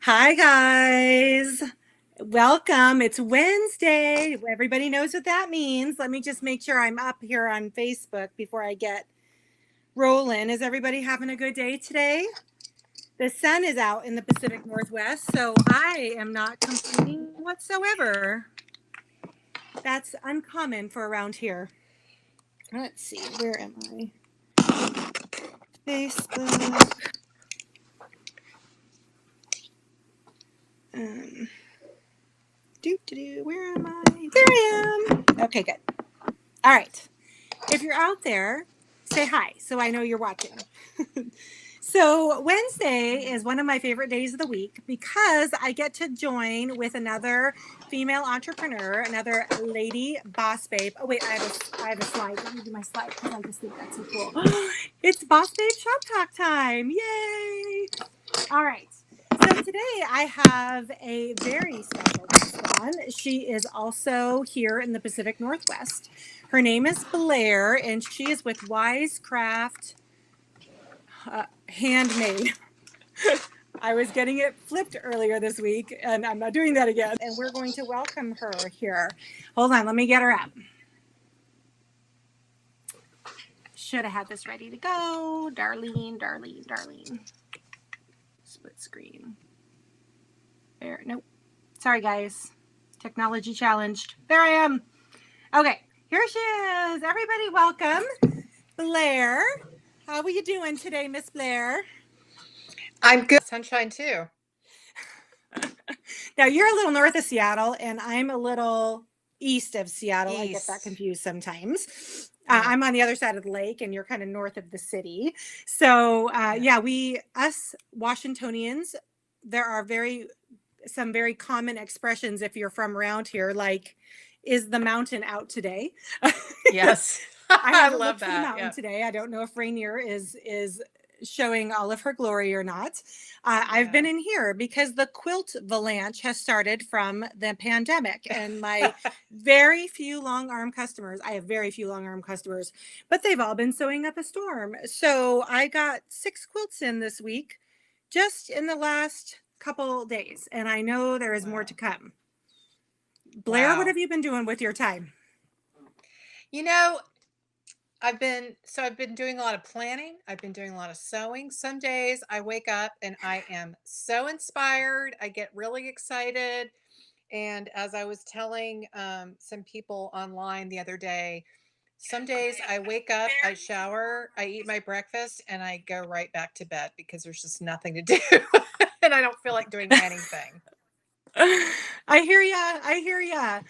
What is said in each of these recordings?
Hi, guys. Welcome. It's Wednesday. Everybody knows what that means. Let me just make sure I'm up here on Facebook before I get rolling. Is everybody having a good day today? The sun is out in the Pacific Northwest, so I am not complaining whatsoever. That's uncommon for around here. Let's see, where am I? Facebook. Um, where am I? There I am. Okay, good. All right. If you're out there, say hi so I know you're watching. So, Wednesday is one of my favorite days of the week because I get to join with another female entrepreneur, another lady boss babe. Oh, wait, I have a slide. Let me do my slide because I just think that's so cool. It's Boss Babe Shop Talk time. Yay! All right. So today I have a very special guest on. She is also here in the Pacific Northwest. Her name is Blair, and she is with Wisecraft Handmade. I was getting it flipped earlier this week, and I'm not doing that again. And we're going to welcome her here. Hold on, let me get her up. Should have had this ready to go. Darlene. Split screen. There, nope. Sorry, guys. Technology challenged. There I am. Okay, here she is. Everybody, welcome. Blair. How are you doing today, Miss Blair? I'm good. Sunshine too. Now, you're a little north of Seattle, and I'm a little east of Seattle. I get that East. confused sometimes. Yeah. I'm on the other side of the lake, and you're kind of north of the city. So, yeah, us Washingtonians, there are some very common expressions if you're from around here, like, is the mountain out today? Yes. I I haven't love looked for the that. mountain Yeah. today. I don't know if Rainier is showing all of her glory or not. I've been in here because the quilt avalanche has started from the pandemic, and my very few long arm customers. I have very few long arm customers, but they've all been sewing up a storm. So I got 6 quilts in this week, just in the last couple days, and I know there is more to come. Blair, what Wow. have you been doing with your time? You know, I've been doing a lot of planning. I've been doing a lot of sewing. Some days I wake up and I am so inspired. I get really excited. And as I was telling some people online the other day, some days I wake up, I shower, I eat my breakfast, and I go right back to bed because there's just nothing to do. And I don't feel like doing anything. I hear ya. I hear ya.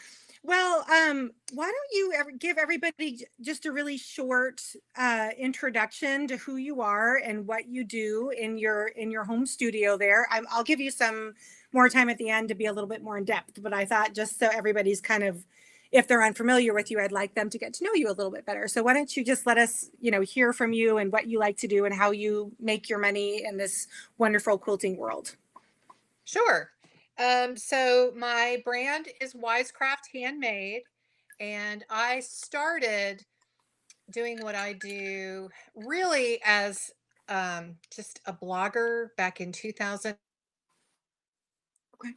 Well, why don't you ever give everybody just a really short introduction to who you are and what you do in your home studio there. I'll give you some more time at the end to be a little bit more in depth, but I thought just so everybody's kind of, if they're unfamiliar with you, I'd like them to get to know you a little bit better. So why don't you just let us, hear from you and what you like to do and how you make your money in this wonderful quilting world. Sure. So my brand is Wisecraft Handmade, and I started doing what I do really as just a blogger back in 2000. Okay.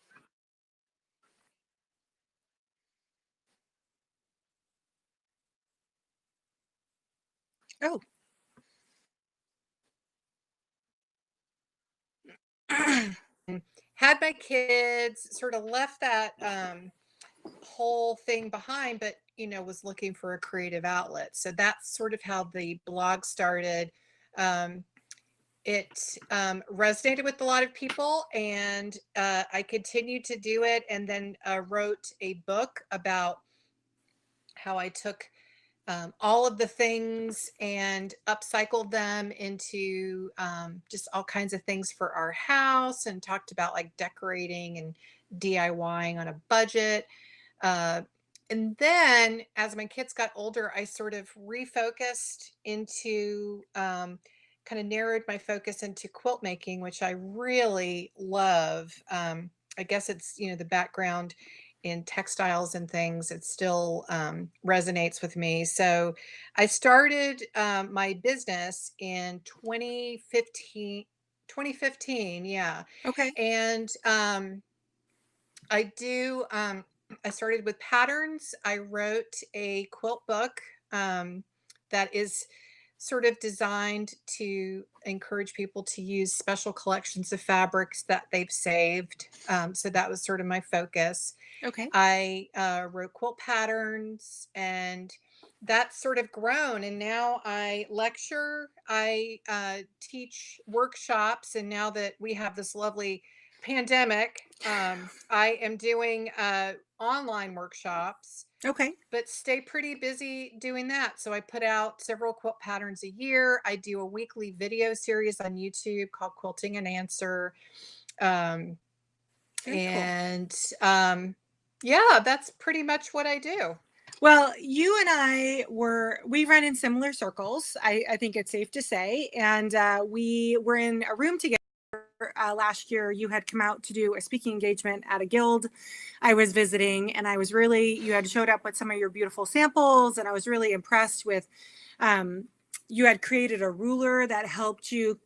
Oh. Had my kids, sort of left that whole thing behind, but was looking for a creative outlet. So that's sort of how the blog started. Um, it resonated with a lot of people, and I continued to do it, and then wrote a book about how I took all of the things and upcycled them into just all kinds of things for our house, and talked about like decorating and DIYing on a budget. Uh, and then as my kids got older, I sort of refocused into kind of narrowed my focus into quilt making, which I really love. I guess it's, the background in textiles and things, it still resonates with me. So I started my business in 2015, 2015. Yeah. Okay. And I do, I started with patterns. I wrote a quilt book that is sort of designed to encourage people to use special collections of fabrics that they've saved. So that was sort of my focus. Okay. I wrote quilt patterns, and that's sort of grown. And now I lecture, I teach workshops. And now that we have this lovely pandemic, I am doing online workshops, Okay. but stay pretty busy doing that. So I put out several quilt patterns a year. I do a weekly video series on YouTube called Quilting and Answer. Um, Very cool. and yeah, that's pretty much what I do. Well, you and we run in similar circles. I think it's safe to say. And we were in a room together last year. You had come out to do a speaking engagement at a guild I was visiting, and you had showed up with some of your beautiful samples, and I was really impressed with, you had created a ruler that helped you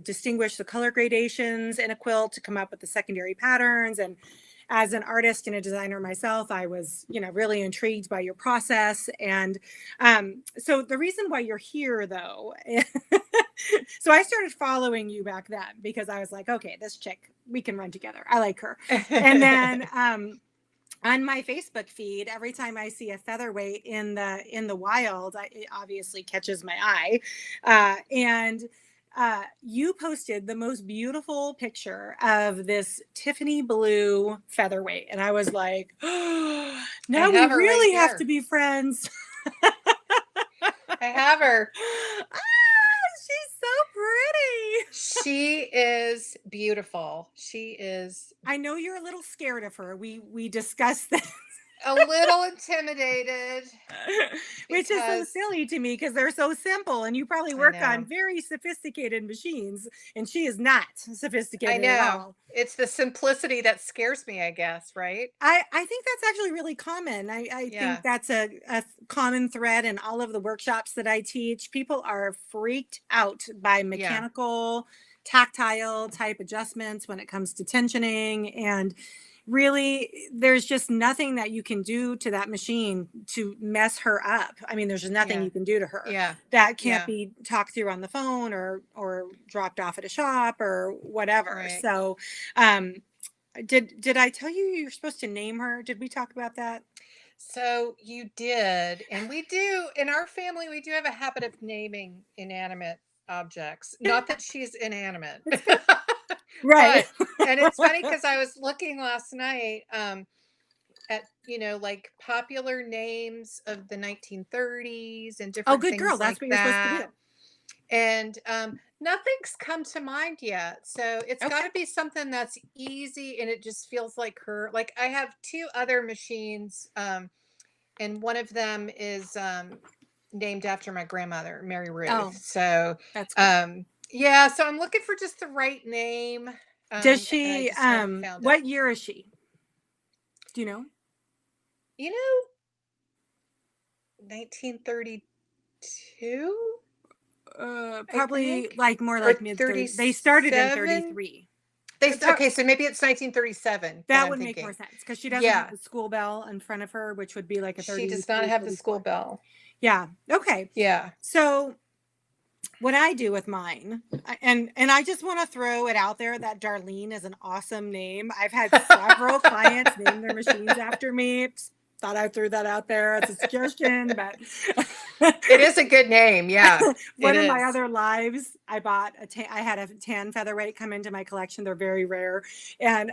distinguish the color gradations in a quilt to come up with the secondary patterns. And as an artist and a designer myself, I was, really intrigued by your process. And so the reason why you're here, though, so I started following you back then because I was like, okay, this chick, we can run together. I like her. And then on my Facebook feed, every time I see a featherweight in the wild, it obviously catches my eye. And you posted the most beautiful picture of this Tiffany blue featherweight. And I was like, oh, I now we have her right really have here. to be friends. I have her. She's so pretty. She is beautiful. She is I know you're a little scared of her. We discussed this. a little intimidated Which is so because silly to me because they're so simple and you probably I work on know. very sophisticated machines, and she is not I sophisticated at know. all. It's the simplicity that scares me, I guess, right? I think that's actually really common. I think Yeah. that's a common thread in all of the workshops that I teach. People are freaked out by Yeah. mechanical, tactile type adjustments when it comes to tensioning. And really, there's just nothing that you can do to that machine to mess her up. I mean, there's just nothing Yeah. you can do to her Yeah. that can't Yeah. be talked through on the phone or dropped off at a shop or whatever. Right. So, um, did I tell you you're supposed to name her? Did we talk about that? So you did. And we do, in our family, we do have a habit of naming inanimate objects. Not that she's inanimate. It's good. Right. But, and it's funny because I was looking last night at, like popular names of the 1930s and Oh, different good girl. things That's like what you're supposed to do. that. And nothing's come to mind yet. So it's got Okay. to be something that's easy and it just feels like her. Like I have two other machines, and one of them is named after my grandmother, Mary Ruth. Oh, So that's cool. yeah, so I'm looking for just the right name. Does And I she, just haven't found it. what year is she? Do you know? You know, 1932, I Probably think, like more or like mid 30s. They started in 37. 33. Okay, so maybe it's 1937 that That I'm would make more thinking. sense because she doesn't have Yeah, the school bell in front of her, which would be like a she does 33, not have the school 34. bell. Yeah. Okay. Yeah. So what I do with mine, and I just want to throw it out there that Darlene is an awesome name. I've had several clients name their machines after me. Thought I threw that out there as a suggestion, but It is a good name. Yeah, one it of my is. other lives, I had a tan featherweight come into my collection. They're very rare, and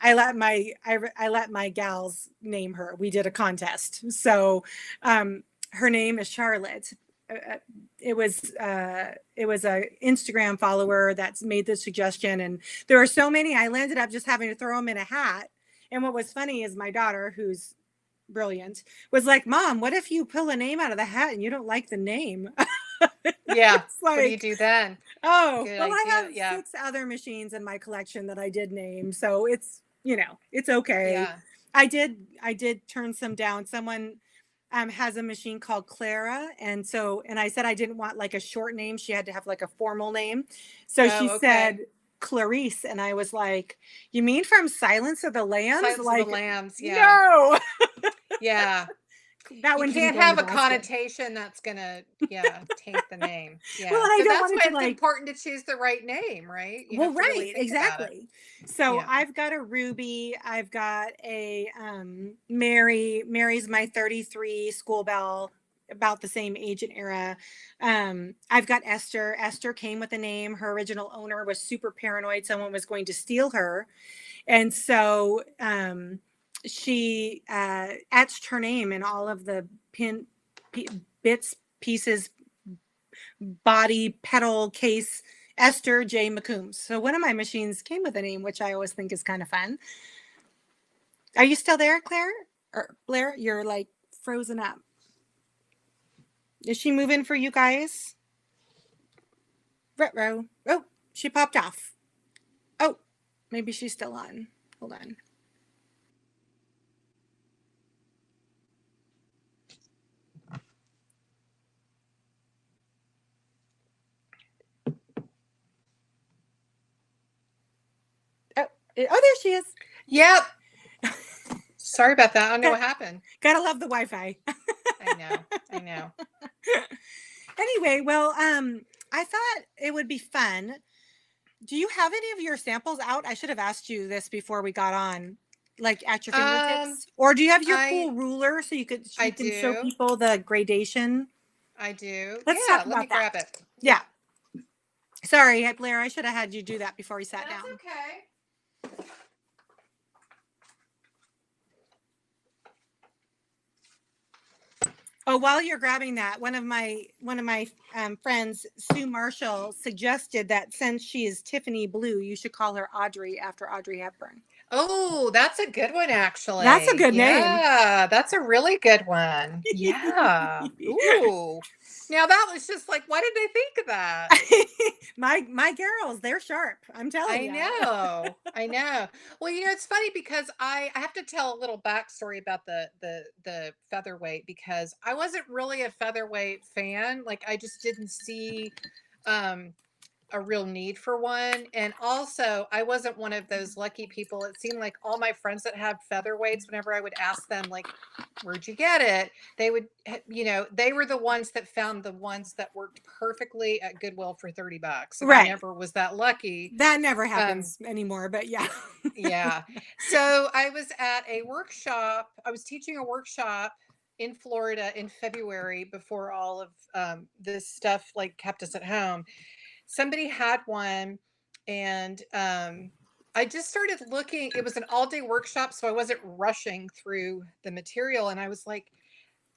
I let my gals name her. We did a contest, so her name is Charlotte. It was a Instagram follower that's made this suggestion, and there are so many. I landed up just having to throw them in a hat. And what was funny is my daughter, who's brilliant, was like, "Mom, what if you pull a name out of the hat and you don't like the name?" Yeah. It's What do you like, do then? oh, Good well, I idea. have Yeah. 6 other machines in my collection that I did name, so it's it's okay. Yeah. I did turn some down. Someone has a machine called Clara. And so, and I said I didn't want like a short name. She had to have like a formal name. So she Oh, okay. said Clarice. And I was like, you mean from Silence of the Lambs? Silence of the Like, Lambs. Yeah. no, Yeah. that You one didn't can't go in the have a basket. connotation that's gonna, yeah, taint the name. Well, Yeah. I So don't that's want why it to it's like, important to choose the right name, right? You well, have to really right, think about it. exactly. So Yeah. I've got a Ruby. I've got a Mary's my 33 school bell, about the same age and era. I've got Esther. Esther came with a name. Her original owner was super paranoid someone was going to steal her. And so she etched her name in all of the bits, pieces, body, pedal, case, Esther J. McCombs. So one of my machines came with a name, which I always think is kind of fun. Are you still there, Claire? Or Blair? You're like frozen up. Is she moving for you guys? Retro. Oh, she popped off. Oh, maybe she's still on. Hold on. Oh, there she is. Yep. Sorry about that. I don't know Got- what happened. Gotta love the Wi-Fi. I know. I know. Anyway, well, I thought it would be fun. Do you have any of your samples out? I should have asked you this before we got on, like at your fingertips, or do you have your cool ruler so you I can show do. people the gradation? I do. Let's Yeah. talk Let me about that. grab it. Yeah. Sorry, Blair. I should have had you do that before we sat That's down. okay. Oh, while you're grabbing that, one of my friends, Sue Marshall, suggested that since she is Tiffany Blue, you should call her Audrey after Audrey Hepburn. Oh, that's a good one, actually. That's a good name. Yeah, that's a really good one. Yeah. Ooh. Now that was just like, why did they think of that? my girls, they're sharp. I'm telling I you. know. I know. Well, it's funny because I have to tell a little backstory about the featherweight because I wasn't really a featherweight fan. Like I just didn't see um a real need for one. And also, I wasn't one of those lucky people. It seemed like all my friends that had featherweights, whenever I would ask them, like, where'd you get it? They would, they were the ones that found the ones that worked perfectly at Goodwill for $30. And I Right. never was that lucky. That never happens anymore, but yeah. Yeah. So I was at a workshop. I was teaching a workshop in Florida in February before all of this stuff like kept us at home. Somebody had one and I just started looking. It was an all-day workshop, so I wasn't rushing through the material. And I was like,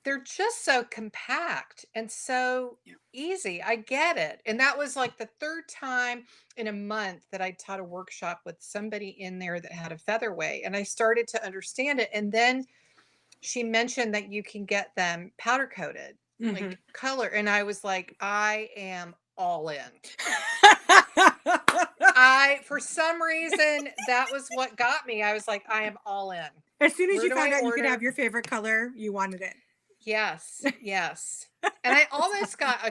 they're just so compact and so easy. I get it. And that was like the third time in a month that I taught a workshop with somebody in there that had a featherweight. And I started to understand it. And then she mentioned that you can get them powder coated, like color. And I was like, I am all in. For some reason, that was what got me. I was like, I am all in. As soon as Where you do found I out you could order? have your favorite color, you wanted it. Yes, yes. And I almost got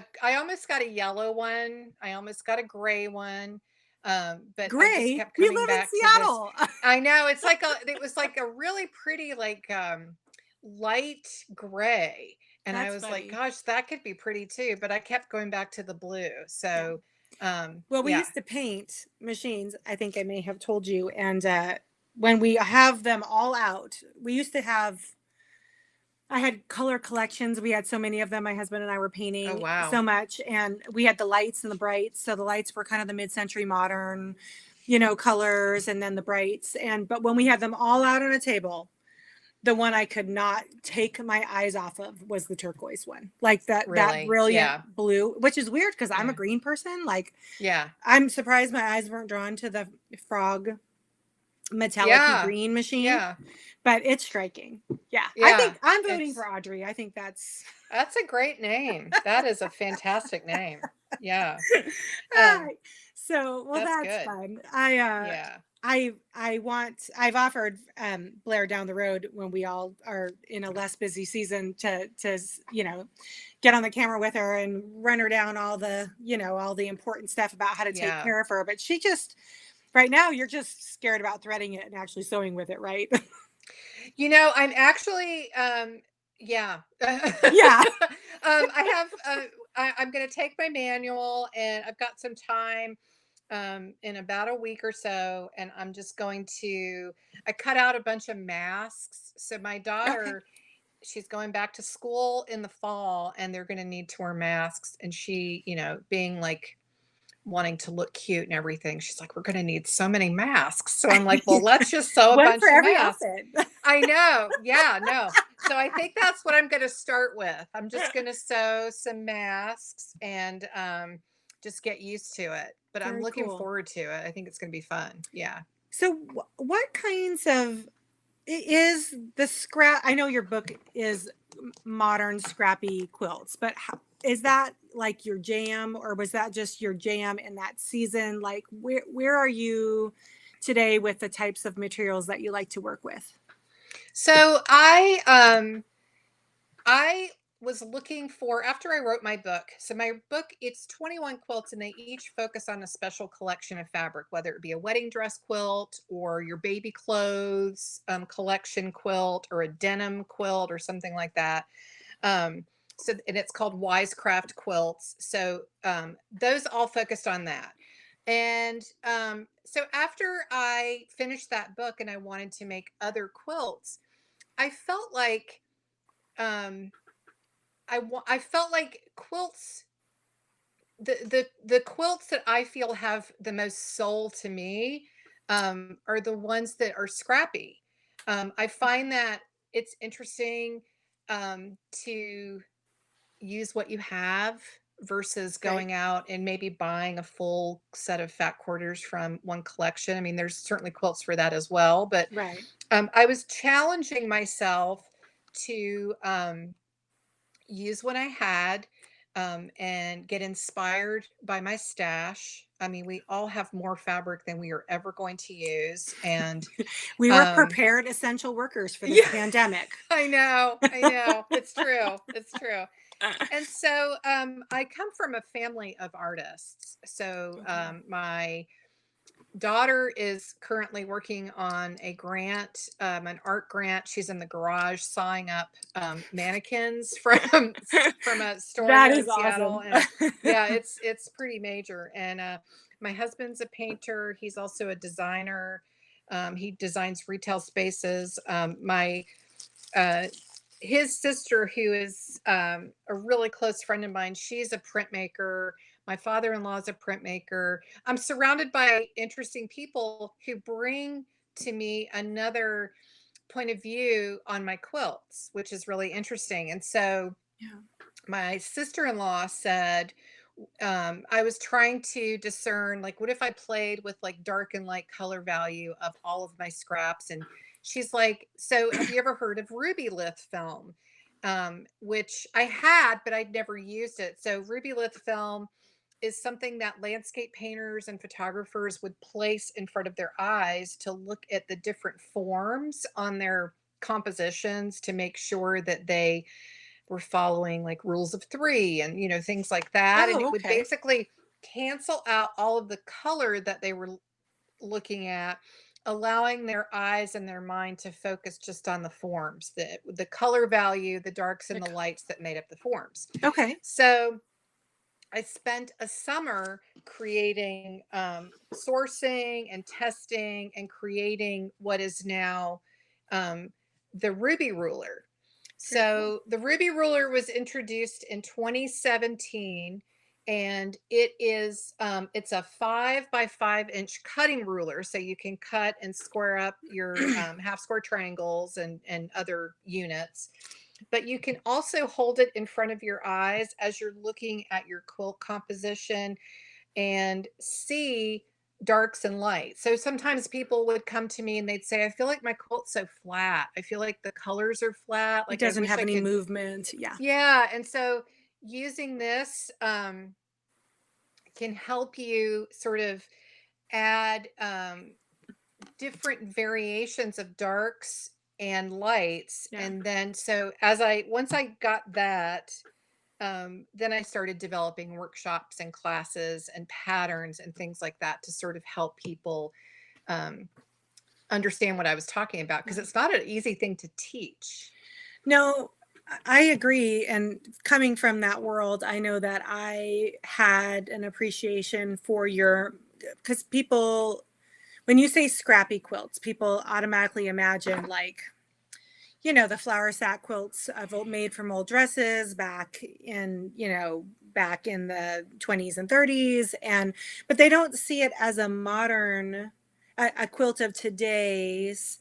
a yellow one. I almost got a gray one. But I just Gray? kept We coming live in back to this. Seattle. I know it was like a really pretty, like light gray. And I That's was like, funny. gosh, that could be pretty too. But I kept going back to the blue. So well, we yeah. used to paint machines. I think I may have told you. And when we have them all out, we used to have, I had color collections. We had so many of them. My husband and I were painting Oh, wow. so much. And we had the lights and the brights. So the lights were kind of the mid-century modern, colors, and then the brights. But when we had them all out on a table, the one I could not take my eyes off of was the turquoise one. Like that Really? brilliant blue, which is weird because I'm a Yeah. green person. Like, Yeah. I'm surprised my eyes weren't drawn to the frog metallic Yeah. green machine. Yeah. But it's striking. Yeah. I Yeah. think I'm voting for Audrey. I think that's a great name. That is a fantastic name. Yeah. all right. So, well, That's that's good. fun. Yeah. I've offered Blair down the road when we all are in a less busy season to get on the camera with her and run her down all the all the important stuff about how to take Yeah. care of her. But she just right now you're just scared about threading it and actually sewing with it, right? I'm actually, yeah. Yeah. I have, I'm going to take my manual and I've got some time in about a week or so. And I'm just I cut out a bunch of masks. So my Okay. daughter, she's going back to school in the fall and they're going to need to wear masks. And she, being like, wanting to look cute and everything. She's like, we're going to need so many masks. So I'm like, well, let's just sew a One for bunch of every masks. outfit. I know. Yeah, no. So I think that's what I'm going to start with. I'm just going to sew some masks and just get used to it. But I'm Very looking cool. forward to it. I think it's going to be fun. Yeah. So, what kinds of is the scrap? I know your book is modern scrappy quilts, but is that like your jam, or was that just your jam in that season? Like, where are you today with the types of materials that you like to work with? So I was looking for after I wrote my book. So my book, it's 21 quilts and they each focus on a special collection of fabric, whether it be a wedding dress quilt or your baby clothes collection quilt or a denim quilt or something like that. Um, and it's called Wisecraft quilts. So those all focused on that. And so after I finished that book and I wanted to make other quilts, I felt like um, I felt like quilts the quilts that I feel have the most soul to me are the ones that are scrappy. I find that it's interesting to use what you have versus Right, going out and maybe buying a full set of fat quarters from one collection. I mean, there's certainly quilts for that as well, but right. I was challenging myself to use what I had and get inspired by my stash. I mean, we all have more fabric than we are ever going to use. And We were um, prepared essential workers for this yeah, pandemic. I know. It's true. It's true. And so I come from a family of artists. So Okay. my daughter is currently working on a grant, an art grant. She's in the garage sawing up mannequins from a store That here in is Seattle, awesome. and yeah, it's pretty major. And my husband's a painter. He's also a designer. He designs retail spaces. My uh, his sister, who is a really close friend of mine, she's a printmaker. My father-in-law is a printmaker. I'm surrounded by interesting people who bring to me another point of view on my quilts, which is really interesting. And so Yeah. my sister-in-law said, I was trying to discern, like, what if I played with like dark and light color value of all of my scraps? And she's like, so have you ever heard of ruby lith film? Which I had, but I'd never used it. So ruby lith film is something that landscape painters and photographers would place in front of their eyes to look at the different forms on their compositions to make sure that they were following like rules of three and things like that, and Oh, it would okay. basically cancel out all of the color that they were looking at, allowing their eyes and their mind to focus just on the forms, the color value, the darks and the lights that made up the forms. Okay. So I spent a summer creating sourcing and testing and creating what is now um, the ruby ruler. Very cool. So the ruby ruler was introduced in 2017, and it's a 5 by 5 inch cutting ruler, so you can cut and square up your half square triangles and other units, but you can also hold it in front of your eyes as you're looking at your quilt composition and see darks and lights. So sometimes people would come to me and they'd say, I feel like my quilt's so flat. I feel like the colors are flat. It Like I doesn't wish have I any could. movement. Yeah. Yeah. And so using this can help you sort of add different variations of darks and lights. Yeah. And then, so once I got that, then I started developing workshops and classes and patterns and things like that to sort of help people understand what I was talking about, because it's not an easy thing to teach. No, I agree. And coming from that world, I know that I had an appreciation for because people, when you say scrappy quilts, people automatically imagine like, the flour sack quilts made from old dresses back in the 20s and 30s, but they don't see it as a modern, a quilt of today's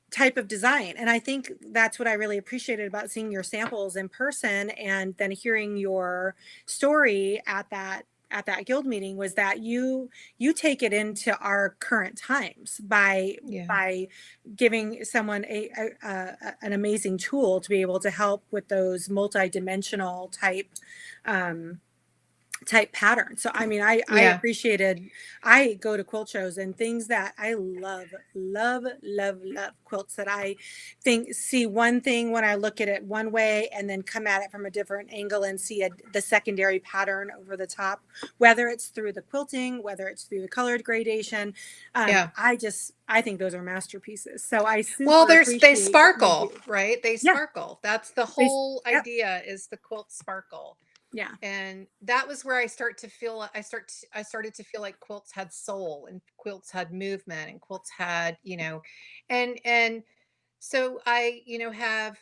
type of design. And I think that's what I really appreciated about seeing your samples in person and then hearing your story at that guild meeting, was that you take it into our current times by giving someone an amazing tool to be able to help with those multi-dimensional type pattern. So, I mean, I appreciated, I go to quilt shows and things that I love quilts that I see one thing when I look at it one way and then come at it from a different angle and see the secondary pattern over the top, whether it's through the quilting, whether it's through the colored gradation. I think those are masterpieces. So I they sparkle, right? They sparkle. That's the whole idea, is the quilt sparkle. Yeah. And that was where I started to feel like quilts had soul, and quilts had movement, and quilts had, and so I, have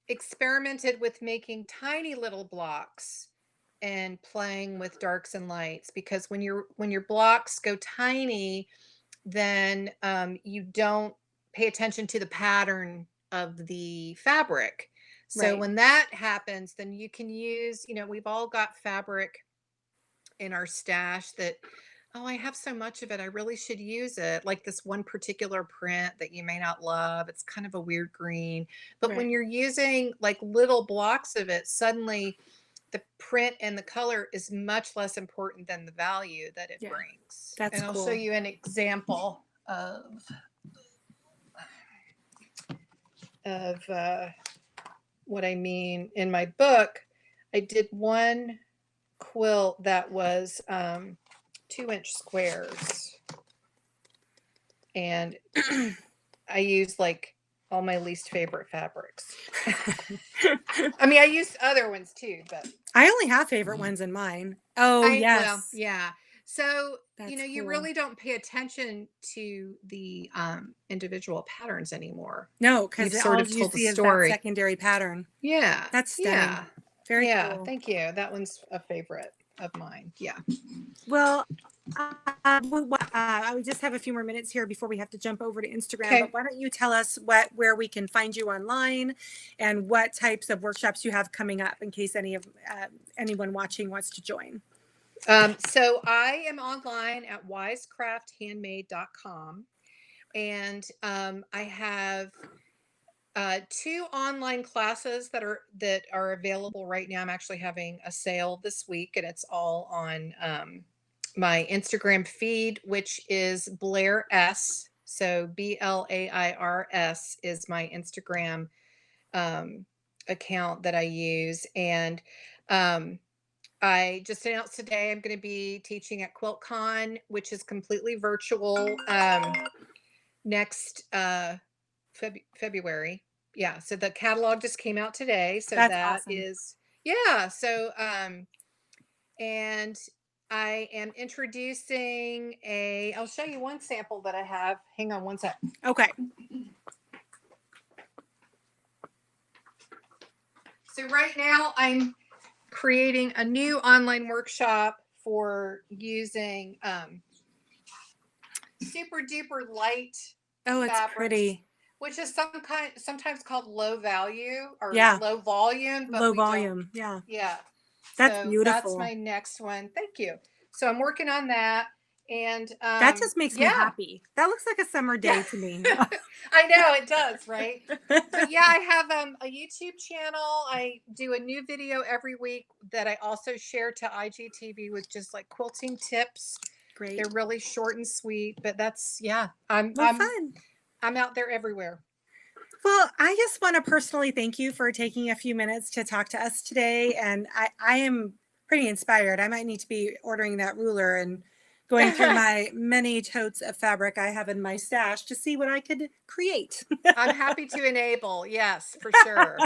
experimented with making tiny little blocks and playing with darks and lights, because when your blocks go tiny, then you don't pay attention to the pattern of the fabric. So when that happens, then you can use, we've all got fabric in our stash that, oh, I have so much of it, I really should use it. Like this one particular print that you may not love. It's kind of a weird green. But when you're using like little blocks of it, suddenly the print and the color is much less important than the value that it brings. That's and I'll cool. show you an example of what I mean. In my book, I did one quilt that was 2-inch squares, and I used like all my least favorite fabrics. I mean, I used other ones too, but I only have favorite ones in mine. Oh, yes. Well, yeah. So, That's you cool. really don't pay attention to the individual patterns anymore. No, because you've sort of told the story. Is that secondary pattern. Yeah. That's stunning. Very cool. Thank you. That one's a favorite of mine. Yeah. Well, we just have a few more minutes here before we have to jump over to Instagram. Okay. But why don't you tell us where we can find you online and what types of workshops you have coming up, in case anyone watching wants to join. So I am online at wisecrafthandmade.com, and I have 2 online classes that are available right now. I'm actually having a sale this week, and it's all on my Instagram feed, which is Blair S. So BLAIRS is my Instagram account that I use. And I just announced today I'm going to be teaching at QuiltCon, which is completely virtual, next February. Yeah. So the catalog just came out today. So That's that awesome. is, yeah. So, and I am introducing I'll show you one sample that I have. Hang on one sec. Okay. So right now I'm creating a new online workshop for using super duper light. Oh, it's fabrics, pretty. Which is sometimes called low value or low volume. But low volume. Yeah. Yeah. That's so beautiful. That's my next one. Thank you. So I'm working on that. And that just makes me happy. That looks like a summer day to me. I know it does, right? But yeah, I have a YouTube channel. I do a new video every week that I also share to IGTV with just like quilting tips. Great. They're really short and sweet, but that's, Well, fun. I'm out there everywhere. Well, I just want to personally thank you for taking a few minutes to talk to us today. And I am pretty inspired. I might need to be ordering that ruler and going through my many totes of fabric I have in my stash to see what I could create. I'm happy to enable. Yes, for sure.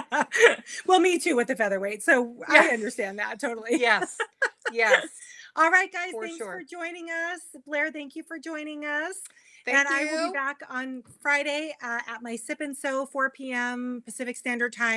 Well, me too with the featherweight. So Yeah. I understand that totally. Yes. Yes. All right, guys, For thanks sure. for joining us. Blair, thank you for joining us. Thank And you. I will be back on Friday at my Sip and Sew, 4 p.m. Pacific Standard Time.